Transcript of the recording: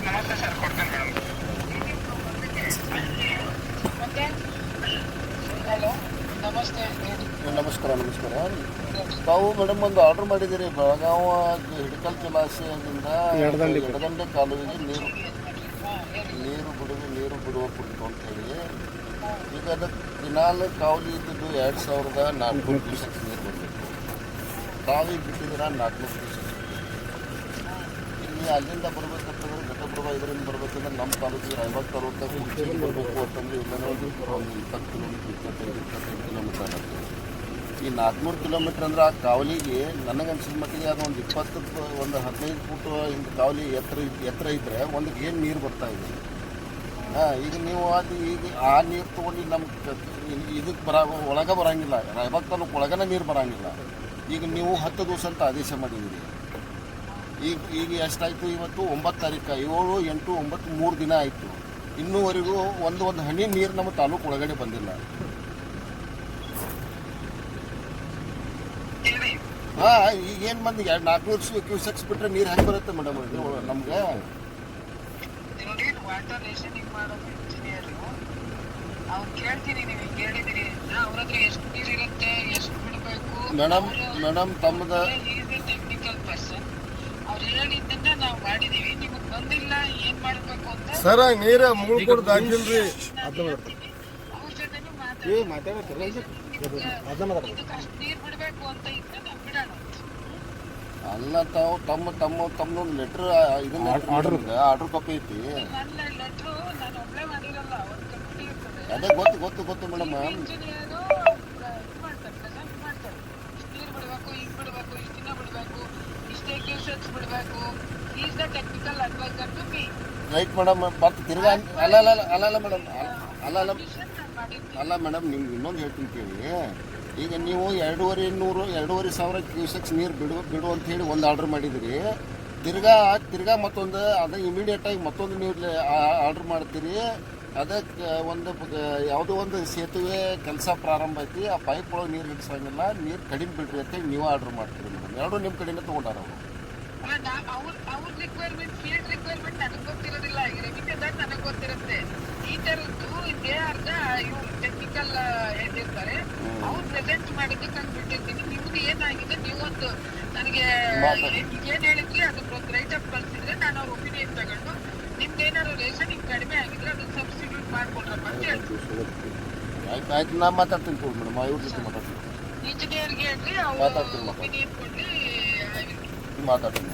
ನಮಸ್ತೆ ಸರ್, ಕೊಡ್ತೇನೆ ಮೇಡಮ್. ಮತ್ತೆ ಹಲೋ, ನಮಸ್ತೆ. ನಮಸ್ಕಾರ. ತಾವು ಮೇಡಮ್ ಒಂದು ಆರ್ಡರ್ ಮಾಡಿದ್ದೀರಿ ಬೆಳಗಾವ ಹಿಡಕಲ್ ಜಲಾಶಯದಿಂದ ಎಡದಂಡೆ ಕಾಲುವೆಗೆ ನೀರು ಬಿಡುವ ಕುರಿತು ಅಂತ ಹೇಳಿ. ಈಗ ಅದಕ್ಕೆ ದಿನಾಲು ಕಾವಲಿ ಇದ್ದಿದ್ದು 2400 ಕ್ಯೂಸೆಕ್ಸ್ ನೀರು ಬರಬೇಕು. ಕಾವಿಗೆ ಬಿಟ್ಟಿದ್ದೀರ 400 ಕ್ಯೂಸೆಕ್ಸ್. ಇಲ್ಲಿ ಅಲ್ಲಿಂದ ಬರ್ಬೇಕಂತಂದ್ರೆ ಘಟಪ್ರಭಾ ಇದರಿಂದ ಬರ್ಬೇಕಂದ್ರೆ ನಮ್ಮ ತಾಲೂಕಿಗೆ ರಾಯಬಾಗ್ ತಾಲೂಕಾಗ ಹುಚ್ಚೇರಿ ಬರಬೇಕು ಅಂತಂದ್ರೆ ಇಲ್ಲೇ ಒಂದು 20 ಕಿಲೋಮೀಟ್ರ್ 25 ಕಿಲೋಮೀಟ್ರ್ ಆಗುತ್ತೆ. ಈ 400 ಕಿಲೋಮೀಟ್ರ್ ಅಂದ್ರೆ ಆ ಕಾವಲಿಗೆ ನನಗನ್ಸಿದ ಮಟ್ಟಿಗೆ ಅದು ಒಂದು 15 ಫೂಟ್ ಹಿಂಗೆ ಕಾವಲಿ ಎತ್ತರ ಇದ್ದರೆ ಒಂದು ಏನು ನೀರು ಬರ್ತಾ ಇದೆ. ಈಗ ನೀವು ಅದು ಈಗ ಆ ನೀರು ತೊಗೊಂಡು ನಮ್ಮ ಇದಕ್ಕೆ ಒಳಗೆ ಬರೋಂಗಿಲ್ಲ. ರಾಯಬಾಗ್ ತಾಲೂಕು ಒಳಗನೆ ನೀರು ಬರೋಂಗಿಲ್ಲ. ಈಗ ನೀವು 10 ದಿವಸ ಅಂತ ಆದೇಶ ಮಾಡಿದ್ದೀರಿ. ಈಗ ಎಷ್ಟಾಯಿತು? ಇವತ್ತು 9 ತಾರೀಕು, 7, 8, 9 3 ದಿನ ಆಯಿತು. ಇನ್ನೂವರೆಗೂ ಒಂದು ಹನಿ ನೀರು ನಮ್ಮ ತಾಲೂಕು ಒಳಗಡೆ ಬಂದಿಲ್ಲ. ಈಗ ಏನು ಬಂದು 400 ಕ್ಯೂಸೆಕ್ಸ್ ಬಿಟ್ಟರೆ ನೀರು ಹೆಂಗೆ ಬರುತ್ತೆ ಮೇಡಮ್ ನಮಗೆ? ವಾಟರ್ ರೇಷನಿಂಗ್ ಮಾಡೋದು ಇಂಜಿನಿಯರು, ಅವ್ರು ಕೇಳ್ತೀನಿ, ನೀವು ಹಿಂಗೆ ಹೇಳಿದಿರಿ, ಅವ್ರ ಹತ್ರ ಎಷ್ಟು ನೀರು ಇರುತ್ತೆ, ಎಷ್ಟು ಬಿಡಬೇಕು ಮೇಡಮ್ ತಮ್ಮದು ಟೆಕ್ನಿಕಲ್ ಪರ್ಸನ್. ಅವ್ರು ಹೇಳಿದ್ದನ್ನ ನಾವು ಮಾಡಿದೀವಿ. ನಿಮಗೆ ಬಂದಿಲ್ಲ, ಏನ್ ಮಾಡಬೇಕು ಅಂತ ಸರ ನೀರ ಮುಳ್ಕೊಡ್ದು ಹಾಕಿಲ್ರಿ. ಅವ್ರ ಜೊತೆನೂ ಮಾತಾಡ್ತೀವಿ. ಇದಕ್ಕೆ ಅಷ್ಟು ನೀರು ಬಿಡಬೇಕು ಅಂತ ಇದ್ರೆ ನಾವು ಬಿಡೋಣ. ಅಲ್ಲ, ತಾವು ತಮ್ಮದೊಂದು ಲೆಟ್ರ್ ಇದನ್ನ ಆರ್ಡರ್ ಕಾಪಿ ಐತಿ. ನನ್ನ ಲೆಟ್ರು ನಾನು ಒಬ್ಬಳೇ ಮಾಡಿರಲ್ಲ, ಒಂದು ಕಮಿಟಿ ಇರ್ತದೆ. ಅದೇ ಗೊತ್ತು ಮೇಡಮ್. ಇಂಜಿನಿಯರು ಮಾಡ್ತಾರೆ, ಪ್ರೆಸೆಂಟ್ ಮಾಡ್ತಾರೆ. ಇಷ್ಟು ನೀರು ಬಿಡಬೇಕು, ಹಿಂಗೆ ಬಿಡಬೇಕು, ಇಷ್ಟು ದಿನ ಬಿಡಬೇಕು, ಇಷ್ಟೇ ಕ್ಯೂಸೆಕ್ಸ್ ಬಿಡಬೇಕು. Is the technical advisor to me. Right madam. ಮತ್ತೆ ತಿರ್ಗಾ ಅಲ್ಲ ಮೇಡಮ್, ನಿಮ್ಗೆ ಇನ್ನೊಂದು ಹೇಳ್ತೀನಿ ಕೇಳಿ. ಈಗ ನೀವು 2,500 ಕ್ಯೂಸೆಕ್ಸ್ ನೀರು ಬಿಡು ಅಂತ ಹೇಳಿ ಒಂದು ಆರ್ಡರ್ ಮಾಡಿದಿರಿ. ತಿರ್ಗಾ ಮತ್ತೊಂದು ಅದು ಇಮಿಡಿಯೇಟಾಗಿ ಮತ್ತೊಂದು ನೀವು ಆರ್ಡರ್ ಮಾಡ್ತೀರಿ. ಅದಕ್ಕೆ ಯಾವುದೋ ಒಂದು ಸೇತುವೆ ಕೆಲಸ ಪ್ರಾರಂಭ ಐತಿ, ಆ ಪೈಪ್ ಒಳಗೆ ನೀರು ಹಿಡಿಸೋಂಗಿಲ್ಲ, ನೀರು ಕಡಿಮೆ ಬಿಡ್ರಿ ಅಂತೇಳಿ ನೀವು ಆರ್ಡರ್ ಮಾಡ್ತೀರಿ ಮೇಡಮ್. ಎರಡೂ ನಿಮ್ಮ ಕಡೆಯಿಂದ ತೊಗೊಂಡಾರ ಅವರು. ಅವ್ರ ರಿಕ್ವೈರ್ಮೆಂಟ್, ಫೀಲ್ಡ್ ರಿಕ್ವೈರ್ಮೆಂಟ್ ನನಗೆ ಗೊತ್ತಿರೋದಿಲ್ಲ. ಈಗ ರೆಮಿಟೆದಾಗ ನನಗೆ ಗೊತ್ತಿರುತ್ತೆ. ಈ ಥರದ್ದು ದೇ ಆರ್ ದ ಇವ್ರು ಟೆಕ್ನಿಕಲ್ ಇರ್ತಾರೆ. ಅವ್ರು ಪ್ರೆಸೆಂಟ್ ಮಾಡಿದ್ದಕ್ಕೆ ನಾನು ಬಿಟ್ಟಿರ್ತೀನಿ. ನಿಮ್ದು ಏನಾಗಿದೆ, ನೀವೊಂದು ನನಗೆ ಏನು ಹೇಳಿದ್ರಿ ಅದಕ್ಕೊಂದು ರೈಟ್ ಅಪ್ ಕಳಿಸಿದ್ರೆ ನಾನು ಅವ್ರ ಒಪಿನಿಯನ್ ತಗೊಂಡು ನಿಮ್ದು ಏನಾದ್ರು ರೇಷನಿಂಗ್ ಕಡಿಮೆ ಆಗಿದ್ರೆ ಅದನ್ನು ಸಬ್ಸ್ಟಿಟ್ಯೂಟ್ ಮಾಡ್ಕೊಡ್ರಪ್ಪ ಅಂತ ಹೇಳ್ತೀನಿ. ಆಯ್ತು, ನಾ ಮಾತಾಡ್ತೀನಿ ಮೇಡಮ್. ಇವ್ರ ಜೊತೆ ಮಾತಾಡ್ತೀನಿ. ಇಂಜಿನಿಯರ್ಗೆ ಹೇಳ್ರಿ, ಅವ್ರು ಒಪಿನಿಯನ್ ಕೊಡ್ರಿ. ಮಾತಾಡ್ತೀನಿ.